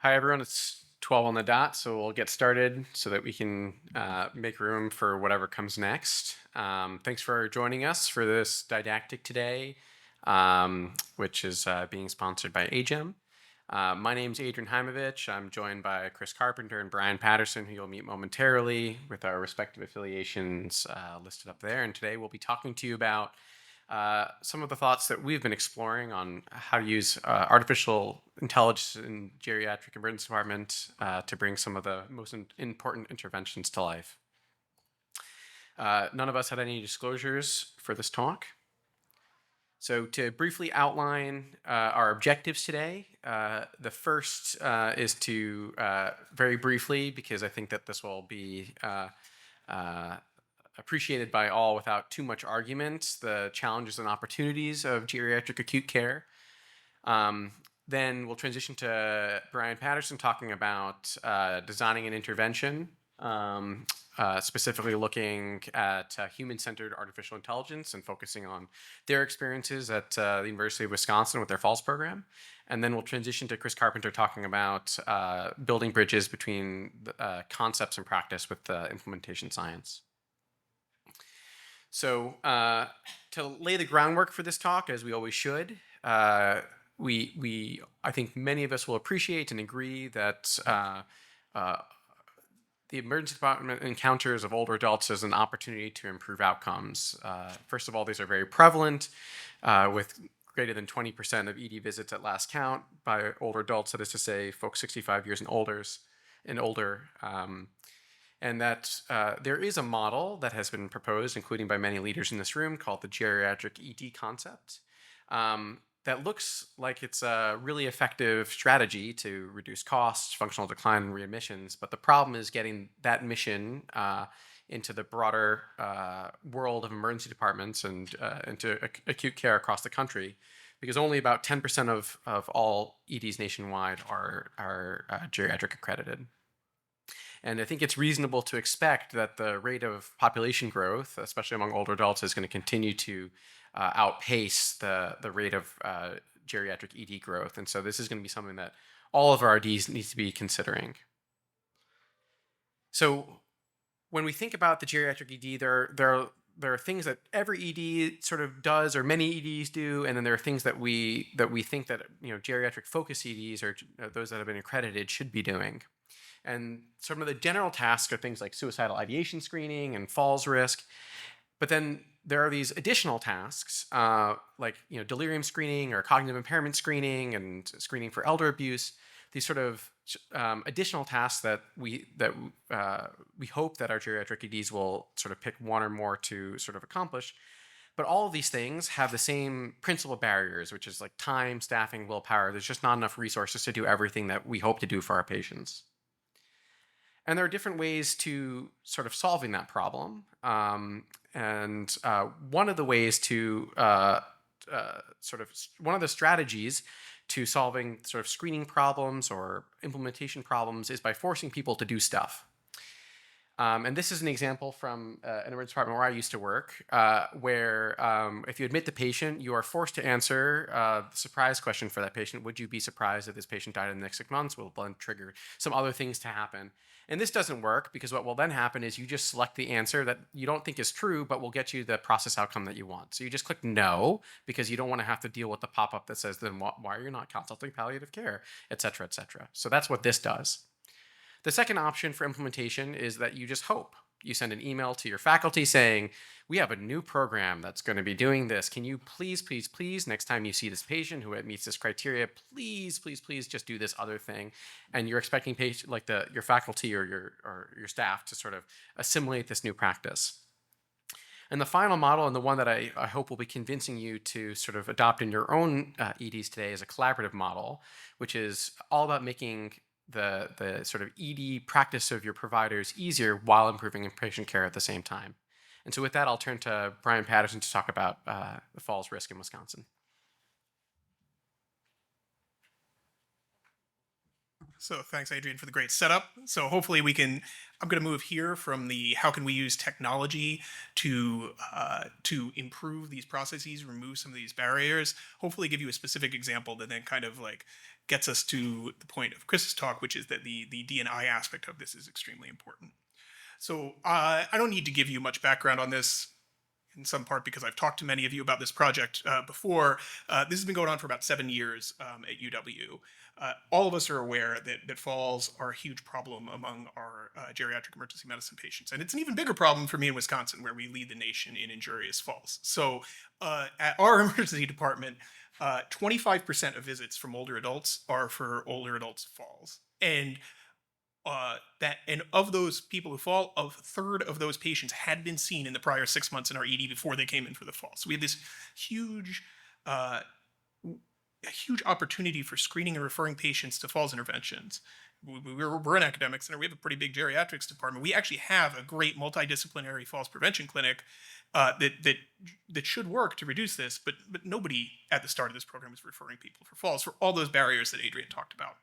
Hi, everyone. It's 12 on the dot, so we'll get started so that we can make room for whatever comes next. Thanks for joining us for this didactic today, which is being sponsored by AGEM. My name's Adrian Heimovich. I'm joined by Chris Carpenter and Brian Patterson, who you'll meet momentarily with our respective affiliations listed up there. And today we'll be talking to you about some of the thoughts that we've been exploring on how to use artificial intelligence in geriatric emergency department to bring some of the most important interventions to life. None of us had any disclosures for this talk. So to briefly outline our objectives today, the first is to very briefly, because I think that this will be appreciated by all without too much argument, the challenges and opportunities of geriatric acute care. Then we'll transition to Brian Patterson talking about designing an intervention, specifically looking at human-centered artificial intelligence and focusing on their experiences at the University of Wisconsin with their FALLS program. And then we'll transition to Chris Carpenter talking about building bridges between concepts and practice with implementation science. So to lay the groundwork for this talk, as we always should, I think many of us will appreciate and agree that the emergency department encounters of older adults as an opportunity to improve outcomes. First of all, these are very prevalent, with greater than 20% of ED visits at last count by older adults, that is to say, folks 65 years and older. And that there is a model that has been proposed, including by many leaders in this room, called the geriatric ED concept, that looks like it's a really effective strategy to reduce costs, functional decline, and readmissions. But the problem is getting that mission into the broader world of emergency departments and into acute care across the country, because only about 10% of all EDs nationwide are geriatric accredited. And I think it's reasonable to expect that the rate of population growth, especially among older adults, is going to continue to outpace the rate of geriatric ED growth. And so this is going to be something that all of our RDs need to be considering. So when we think about the geriatric ED, there are things that every ED sort of does, or many EDs do, and then there are things that we think that geriatric focus EDs, or those that have been accredited, should be doing. And some of the general tasks are things like suicidal ideation screening and falls risk. But then there are these additional tasks like delirium screening or cognitive impairment screening and screening for elder abuse. These sort of additional tasks that we hope that our geriatric EDs will sort of pick one or more to sort of accomplish. But all of these things have the same principal barriers, which is like time, staffing, willpower. There's just not enough resources to do everything that we hope to do for our patients. And there are different ways to sort of solving that problem. And one of the ways to one of the strategies to solving sort of screening problems or implementation problems is by forcing people to do stuff. And this is an example from an emergency department where I used to work, where if you admit the patient, you are forced to answer the surprise question for that patient. Would you be surprised if this patient died in the next 6 months? Will then trigger some other things to happen. And this doesn't work, because what will then happen is you just select the answer that you don't think is true, but will get you the process outcome that you want. So you just click no, because you don't want to have to deal with the pop-up that says, then why are you not consulting palliative care, et cetera, et cetera. So that's what this does. The second option for implementation is that you just hope. You send an email to your faculty saying, we have a new program that's going to be doing this. Can you please, please, please, next time you see this patient who meets this criteria, please, please, please just do this other thing. And you're expecting your faculty or your staff to sort of assimilate this new practice. And the final model, and the one that I hope will be convincing you to sort of adopt in your own EDs today, is a collaborative model, which is all about making the sort of ED practice of your providers easier while improving patient care at the same time. And so with that, I'll turn to Brian Patterson to talk about the falls risk in Wisconsin. So thanks, Adrian, for the great setup. So hopefully I'm going to move here from the how can we use technology to improve these processes, remove some of these barriers. Hopefully, give you a specific example that then kind of like gets us to the point of Chris's talk, which is that the D&I aspect of this is extremely important. So I don't need to give you much background on this in some part because I've talked to many of you about this project before. This has been going on for about 7 years at UW. All of us are aware that falls are a huge problem among our geriatric emergency medicine patients. And it's an even bigger problem for me in Wisconsin, where we lead the nation in injurious falls. So at our emergency department, 25% of visits from older adults are for older adults' falls. And of those people who fall, a third of those patients had been seen in the prior 6 months in our ED before they came in for the fall. So we had this huge, uh, a huge opportunity for screening and referring patients to falls interventions. We're in academic center. We have a pretty big geriatrics department. We actually have a great multidisciplinary falls prevention clinic that should work to reduce this, but nobody at the start of this program is referring people for falls for all those barriers that Adrian talked about.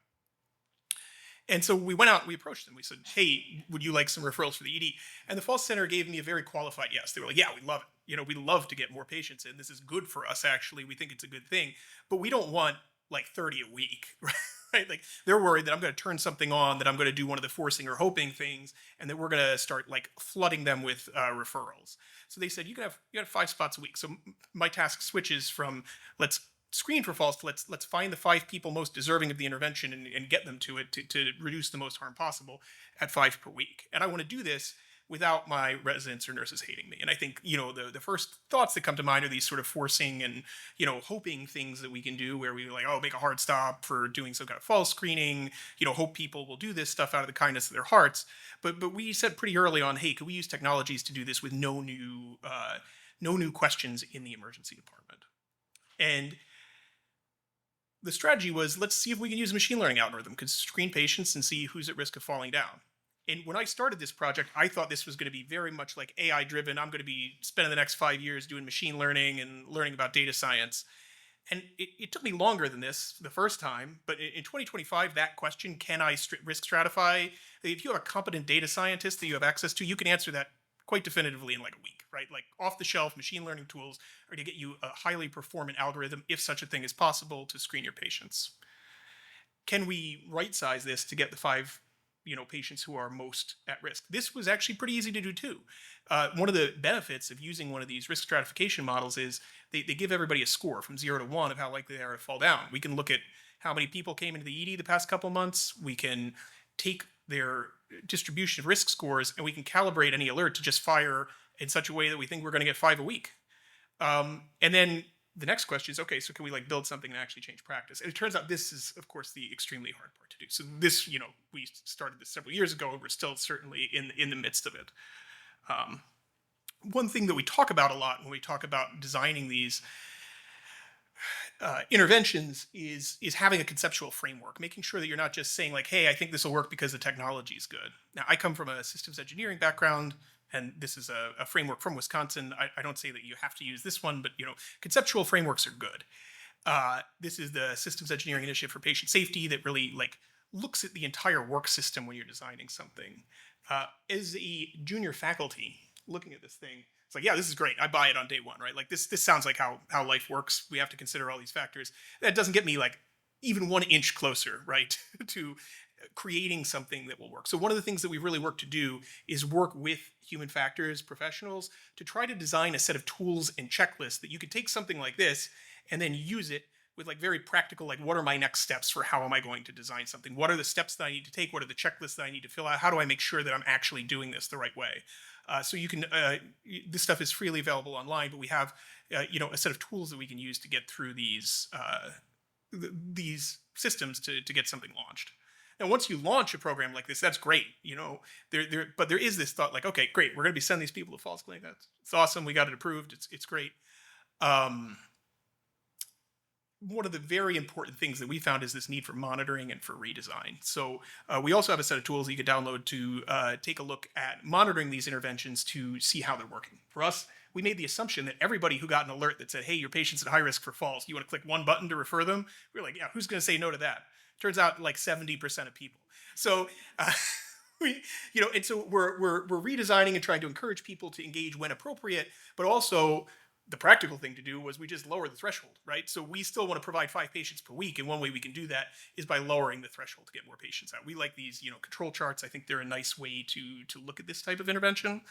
And so we went out and we approached them. We said, hey, would you like some referrals for the ED? And the Falls Center gave me a very qualified yes. They were like, yeah, we love it. We love to get more patients in. This is good for us, actually. We think it's a good thing. But we don't want like 30 a week, right? Like they're worried that I'm going to turn something on, that I'm going to do one of the forcing or hoping things, and that we're going to start like flooding them with referrals. So they said, you have 5 spots a week. So my task switches from let's screen for falls to let's find the 5 people most deserving of the intervention and get them to it to reduce the most harm possible at 5 per week. And I want to do this without my residents or nurses hating me. And I think, the first thoughts that come to mind are these sort of forcing and, hoping things that we can do where we like, oh, make a hard stop for doing some kind of falls screening, hope people will do this stuff out of the kindness of their hearts. But we said pretty early on, hey, could we use technologies to do this with no new questions in the emergency department? And the strategy was, let's see if we can use a machine learning algorithm, could screen patients and see who's at risk of falling down. And when I started this project, I thought this was going to be very much like AI driven. I'm going to be spending the next 5 years doing machine learning and learning about data science. And it took me longer than this the first time. But in 2025, that question, can I risk stratify? If you have a competent data scientist that you have access to, you can answer that quite definitively in like a week, right? Like off the shelf machine learning tools are to get you a highly performant algorithm, if such a thing is possible, to screen your patients. Can we right size this to get the 5 patients who are most at risk? This was actually pretty easy to do too. One of the benefits of using one of these risk stratification models is they give everybody a score from 0 to 1 of how likely they are to fall down. We can look at how many people came into the ED the past couple months. We can take their distribution of risk scores and we can calibrate any alert to just fire in such a way that we think we're going to get 5 a week. And then the next question is, okay, so can we like build something and actually change practice? And it turns out this is, of course, the extremely hard part to do. So this, we started this several years ago, and we're still certainly in the midst of it. One thing that we talk about a lot when we talk about designing these interventions is having a conceptual framework, making sure that you're not just saying like, hey, I think this will work because the technology is good. Now, I come from a systems engineering background, and this is a framework from Wisconsin. I don't say that you have to use this one, but conceptual frameworks are good. This is the Systems Engineering Initiative for Patient Safety that really like looks at the entire work system when you're designing something. As a junior faculty looking at this thing, it's like, yeah, this is great. I buy it on day one, right? Like this sounds like how life works. We have to consider all these factors. That doesn't get me like even 1 inch closer, right, to creating something that will work. So one of the things that we really work to do is work with human factors professionals to try to design a set of tools and checklists that you could take something like this and then use it with like very practical, like what are my next steps for how am I going to design something? What are the steps that I need to take? What are the checklists that I need to fill out? How do I make sure that I'm actually doing this the right way? So you can, this stuff is freely available online, but we have, a set of tools that we can use to get through these systems to get something launched. Now, once you launch a program like this, that's great, but there is this thought like, okay, great, we're going to be sending these people to Falls Clinic. It's awesome. We got it approved. It's great. One of the very important things that we found is this need for monitoring and for redesign. So we also have a set of tools that you can download to take a look at monitoring these interventions to see how they're working. For us, we made the assumption that everybody who got an alert that said, hey, your patient's at high risk for falls, you want to click one button to refer them? We were like, yeah, who's going to say no to that? Turns out like 70% of people. So we, and so we're redesigning and trying to encourage people to engage when appropriate, but also the practical thing to do was we just lower the threshold, right? So we still want to provide 5 patients per week, and one way we can do that is by lowering the threshold to get more patients out. We like these, control charts. I think they're a nice way to look at this type of intervention.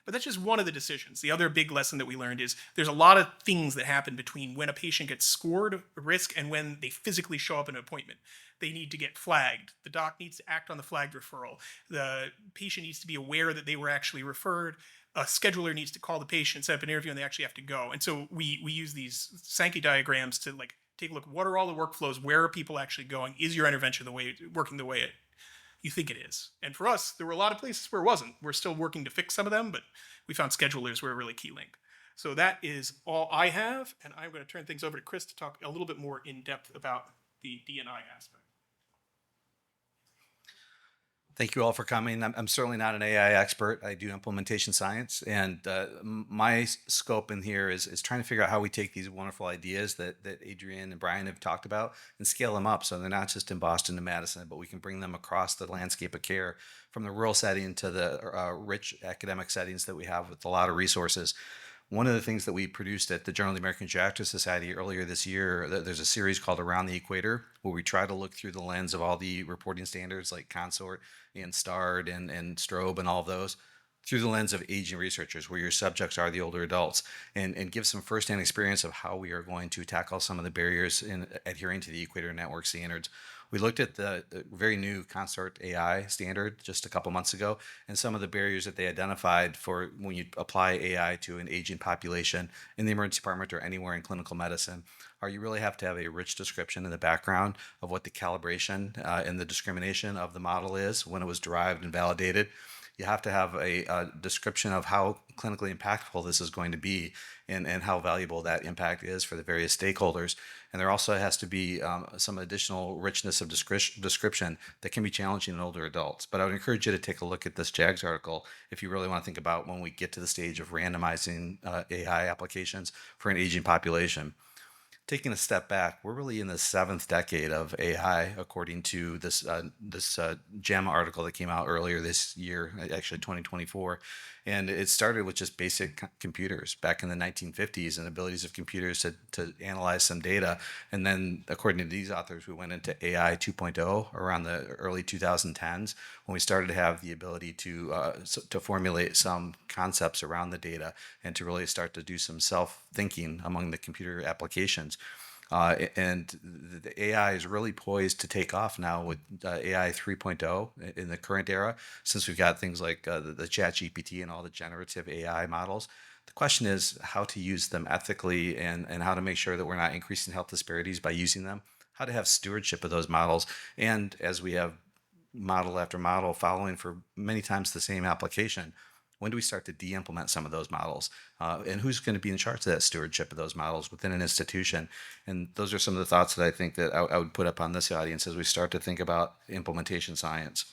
But that's just one of the decisions. The other big lesson that we learned is there's a lot of things that happen between when a patient gets scored risk and when they physically show up in an appointment. They need to get flagged. The doc needs to act on the flagged referral. The patient needs to be aware that they were actually referred. A scheduler needs to call the patient, set up an interview, and they actually have to go. And so we use these Sankey diagrams to like take a look. What are all the workflows? Where are people actually going? Is your intervention working the way you think it is? And for us, there were a lot of places where it wasn't. We're still working to fix some of them, but we found schedulers were a really key link. So that is all I have, and I'm going to turn things over to Chris to talk a little bit more in depth about the D&I aspect. Thank you all for coming. I'm certainly not an AI expert. I do implementation science, and my scope in here is trying to figure out how we take these wonderful ideas that Adrienne and Brian have talked about and scale them up so they're not just in Boston and Madison, but we can bring them across the landscape of care from the rural setting to the rich academic settings that we have with a lot of resources. One of the things that we produced at the Journal of the American Geriatric Society earlier this year, there's a series called Around the Equator, where we try to look through the lens of all the reporting standards like Consort and STARD and STROBE and all of those, through the lens of aging researchers, where your subjects are the older adults, and give some firsthand experience of how we are going to tackle some of the barriers in adhering to the Equator Network standards. We looked at the very new Consort AI standard just a couple months ago, and some of the barriers that they identified for when you apply AI to an aging population in the emergency department or anywhere in clinical medicine are you really have to have a rich description in the background of what the calibration and the discrimination of the model is when it was derived and validated. You have to have a description of how clinically impactful this is going to be and how valuable that impact is for the various stakeholders. And there also has to be some additional richness of description that can be challenging in older adults. But I would encourage you to take a look at this JAGS article if you really want to think about when we get to the stage of randomizing AI applications for an aging population. Taking a step back, we're really in the 7th decade of AI, according to this JAMA article that came out earlier this year, actually 2024. And it started with just basic computers back in the 1950s and abilities of computers to analyze some data. And then, according to these authors, we went into AI 2.0 around the early 2010s when we started to have the ability to formulate some concepts around the data and to really start to do some self-thinking among the computer applications. And the AI is really poised to take off now with AI 3.0 in the current era, since we've got things like the Chat GPT and all the generative AI models. The question is how to use them ethically and how to make sure that we're not increasing health disparities by using them, how to have stewardship of those models, and as we have model after model following for many times the same application, when do we start to de-implement some of those models? And who's going to be in charge of that stewardship of those models within an institution? And those are some of the thoughts that I think that I would put up on this audience as we start to think about implementation science.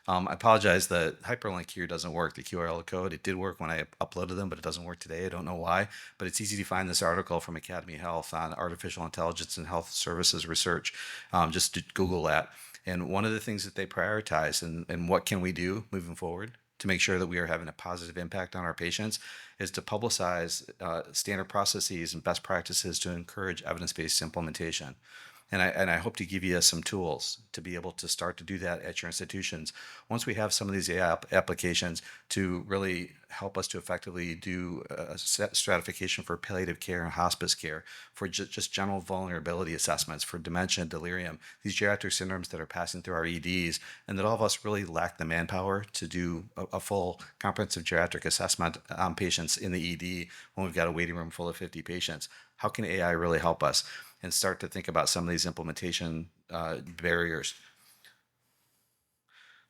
I apologize, the hyperlink here doesn't work, the QRL code. It did work when I uploaded them, but it doesn't work today. I don't know why, but it's easy to find this article from Academy Health on artificial intelligence and health services research. Just to Google that. And one of the things that they prioritize and what can we do moving forward to make sure that we are having a positive impact on our patients is to publicize standard processes and best practices to encourage evidence-based implementation. And I hope to give you some tools to be able to start to do that at your institutions. Once we have some of these AI applications to really help us to effectively do stratification for palliative care and hospice care, for just general vulnerability assessments, for dementia and delirium, these geriatric syndromes that are passing through our EDs, and that all of us really lack the manpower to do a full comprehensive geriatric assessment on patients in the ED when we've got a waiting room full of 50 patients. How can AI really help us? And start to think about some of these implementation barriers.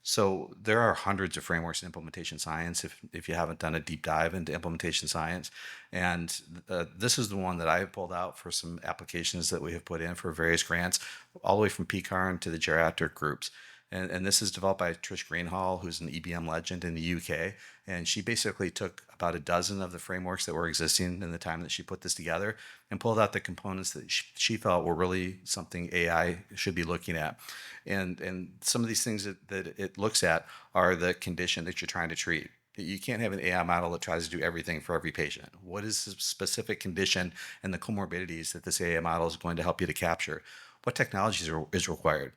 So there are hundreds of frameworks in implementation science if you haven't done a deep dive into implementation science. And this is the one that I have pulled out for some applications that we have put in for various grants, all the way from PCARN to the geriatric groups. And this is developed by Trish Greenhall, who's an EBM legend in the UK. And she basically took about a dozen of the frameworks that were existing in the time that she put this together and pulled out the components that she felt were really something AI should be looking at. And some of these things that it looks at are the condition that you're trying to treat. You can't have an AI model that tries to do everything for every patient. What is the specific condition and the comorbidities that this AI model is going to help you to capture? What technologies is required?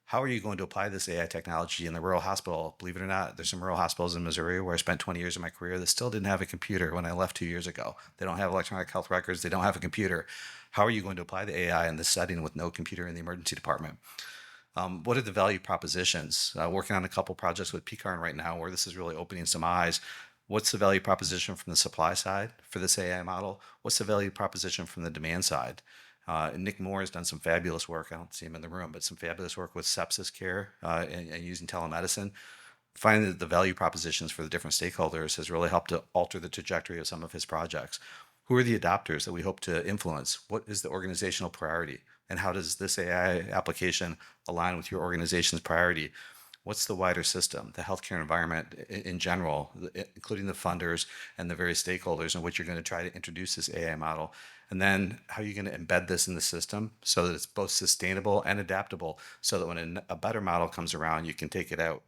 How are you going to apply this AI technology in the rural hospital? Believe it or not, there's some rural hospitals in Missouri where I spent 20 years of my career that still didn't have a computer when I left 2 years ago. They don't have electronic health records. They don't have a computer. How are you going to apply the AI in this setting with no computer in the emergency department? What are the value propositions? Working on a couple projects with PCARN right now where this is really opening some eyes. What's the value proposition from the supply side for this AI model? What's the value proposition from the demand side? Nick Moore has done some fabulous work. I don't see him in the room, but some fabulous work with sepsis care and using telemedicine. Finding the value propositions for the different stakeholders has really helped to alter the trajectory of some of his projects. Who are the adopters that we hope to influence? What is the organizational priority? And how does this AI application align with your organization's priority? What's the wider system, the healthcare environment in general, including the funders and the various stakeholders in which you're going to try to introduce this AI model? And then how are you going to embed this in the system so that it's both sustainable and adaptable so that when a better model comes around, you can take it out?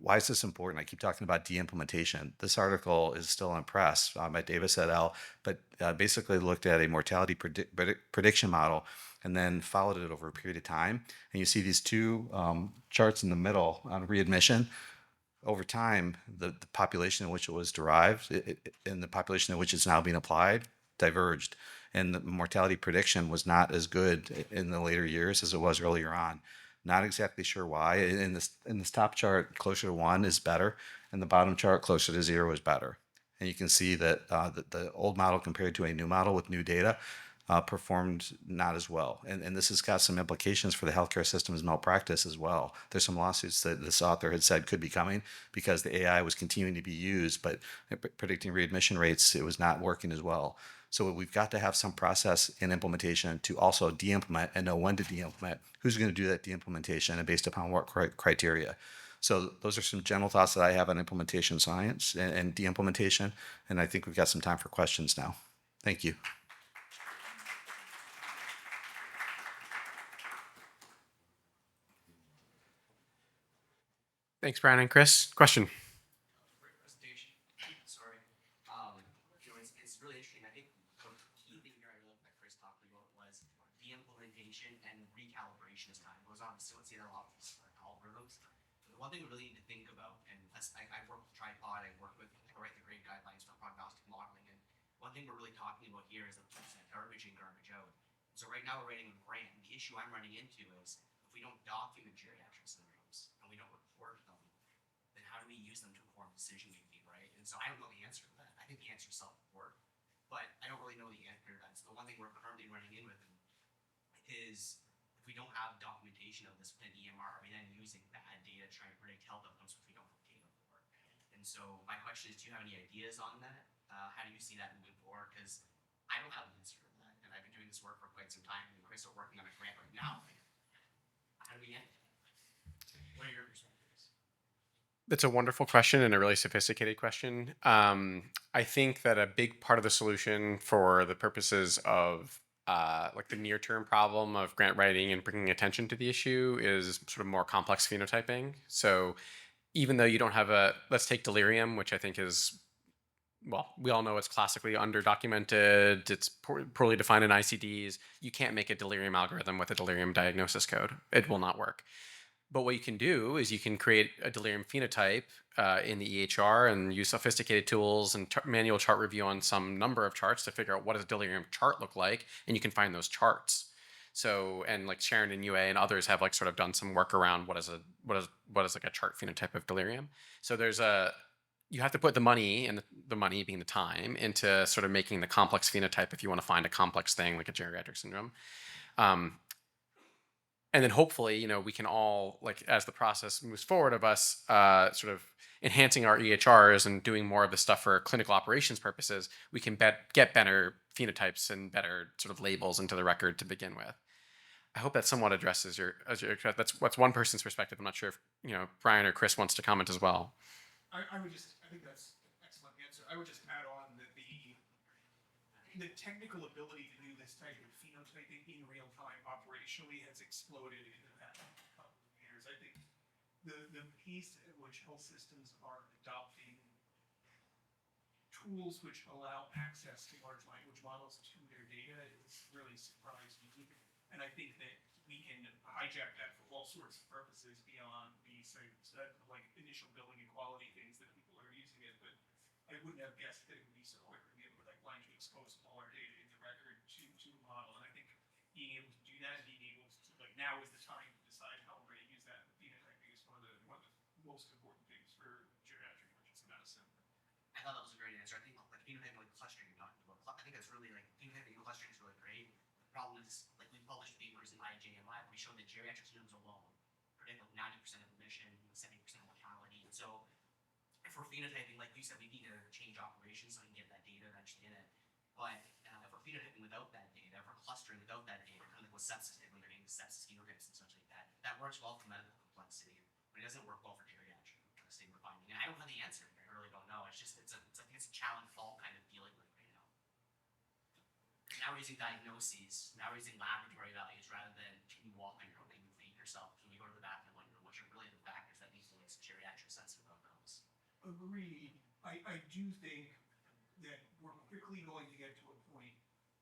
Why is this important? I keep talking about de-implementation. This article is still in press by Davis et al., but basically looked at a mortality prediction model and then followed it over a period of time. And you see these two charts in the middle on readmission. Over time, the population in which it was derived and the population in which it's now being applied diverged. And the mortality prediction was not as good in the later years as it was earlier on. Not exactly sure why. In this top chart, closer to 1 is better, and the bottom chart, closer to 0, is better. And you can see that the old model compared to a new model with new data performed not as well. And this has got some implications for the healthcare system's malpractice as well. There's some lawsuits that this author had said could be coming because the AI was continuing to be used, but predicting readmission rates, it was not working as well. So we've got to have some process in implementation to also de-implement and know when to de-implement. Who's going to do that de-implementation and based upon what criteria? So those are some general thoughts that I have on implementation science and de-implementation. And I think we've got some time for questions now. Thank you. Thanks, Brian and Chris. Question? Great presentation. Sorry. It's really interesting. I think the key thing here I love that Chris talked about was the implementation and recalibration as time goes on. So let's see, there are a lot of algorithms. But the one thing we really need to think about, and I work with Tripod, I write the grade guidelines for prognostic modeling, and one thing we're really talking about here is the garbage in, garbage out. So right now we're writing a grant. The issue I'm running into is if we don't document geriatric syndromes and we don't report them, then how do we use them to inform decision making, right? And so I don't know the answer to that. I think the answer is self-report, but I don't really know the answer to that. So the one thing we're currently running in with is if we don't have documentation of this within EMR, are we then using bad data to try and predict health outcomes which we don't have data for? And so my question is, do you have any ideas on that? How do you see that moving forward? Because I don't have an answer to that, and I've been doing this work for quite some time. And Chris are working on a grant right now. How do we end? What are your perspectives? That's a wonderful question and a really sophisticated question. I think that a big part of the solution for the purposes of like the near-term problem of grant writing and bringing attention to the issue is sort of more complex phenotyping. So even though you don't have let's take delirium, which I think is, well, we all know it's classically underdocumented. It's poorly defined in ICDs. You can't make a delirium algorithm with a delirium diagnosis code. It will not work. But what you can do is you can create a delirium phenotype in the EHR and use sophisticated tools and manual chart review on some number of charts to figure out what does a delirium chart look like, and you can find those charts. So, and like Sharon and UA and others have like sort of done some work around what is like a chart phenotype of delirium. So you have to put the money, and the money being the time, into sort of making the complex phenotype if you want to find a complex thing like a geriatric syndrome. And then hopefully, we can all, like, as the process moves forward of us sort of enhancing our EHRs and doing more of the stuff for clinical operations purposes, we can get better phenotypes and better sort of labels into the record to begin with. I hope that somewhat addresses that's one person's perspective. I'm not sure if Brian or Chris wants to comment as well. I think that's an excellent answer. I would just add on that the technical ability to do this type of phenotyping in real time operationally has exploded in the past couple of years. I think the pace at which health systems are adopting tools which allow access to large language models to their data is really surprised me. And I think that we can hijack that for all sorts of purposes beyond the like initial billing and quality things that people are using it. But I wouldn't have guessed that it would be so quick to be able to like blindly expose all our data in the record to a model. And I think being able to do that, being able to like now is the time to decide how we're going to use that. Phenotyping is one of the most important things for geriatric emergency medicine. I thought that was a great answer. I think like phenotyping, like clustering you're talking about, I think that's really like phenotyping and clustering is really great. The problem is like we published papers in IJM Lab, we showed that geriatric genomes alone predict like 90% of remission, 70% of mortality. And so if we're phenotyping, like you said, we need to change operations so we can get that data eventually in it. But if we're phenotyping without that data, if we're clustering without that data, kind of like with sepsis did when they're getting sepsis phenotypes and such like that, that works well for medical complexity, but it doesn't work well for geriatric. The same we're finding, and I don't have the answer. I really don't know. It's just it's a challenge we're all kind of dealing with right now. Now we're using diagnoses. Now we're using laboratory values rather than can you walk on your own and feed yourself? Can you go to the bathroom on your own? Which are really the factors that influence geriatric sensitive outcomes. Agreed. I do think that we're quickly going to get to a point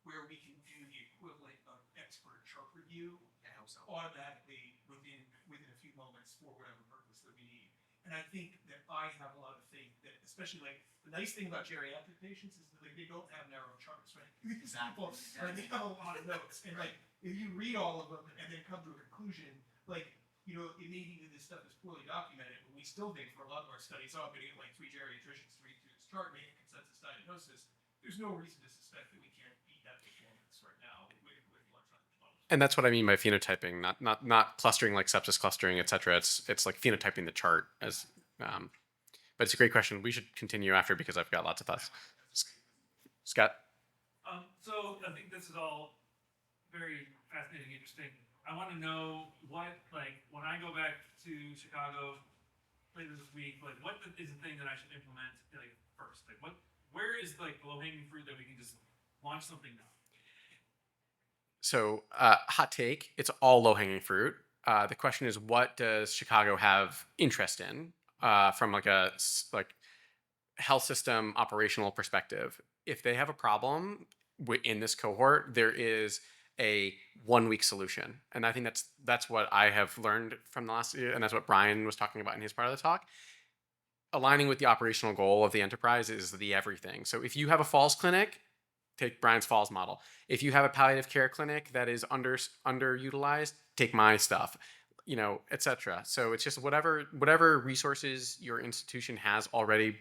where we can do the equivalent of expert chart review I hope so. automatically within a few moments for whatever purpose that we need. And I think that I have a lot of faith that, especially like the nice thing about geriatric patients is that like, they don't have narrow charts, right? These people, like, they have a lot of notes, and like if you read all of them and then come to a conclusion, like it may be that this stuff is poorly documented, but we still think for a lot of our studies, I'm going to get like 3 geriatricians to read through this chart, make a consensus diagnosis. There's no reason to suspect that we can't beat that performance right now with large language models. And that's what I mean by phenotyping, not clustering like sepsis clustering, et cetera. It's like phenotyping the chart as. But it's a great question. We should continue after because I've got lots of thoughts. Scott. So I think this is all very fascinating, interesting. I want to know what, like, when I go back to Chicago later this week, like, what is the thing that I should implement, like, first? Like, where is like the low-hanging fruit that we can just launch something now? So, hot take. It's all low-hanging fruit. The question is, what does Chicago have interest in from like a health system operational perspective? If they have a problem in this cohort, there is a 1-week solution, and I think that's what I have learned from the last year, and that's what Brian was talking about in his part of the talk. Aligning with the operational goal of the enterprise is the everything. So if you have a falls clinic, take Brian's falls model. If you have a palliative care clinic that is underutilized, take my stuff, et cetera. So it's just whatever resources your institution has already,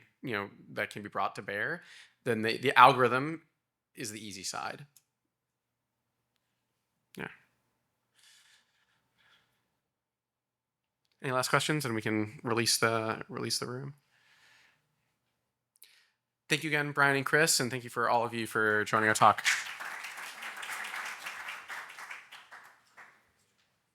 that can be brought to bear, then the algorithm is the easy side. Yeah. Any last questions, and we can release the room. Thank you again, Brian and Chris, and thank you for all of you for joining our talk.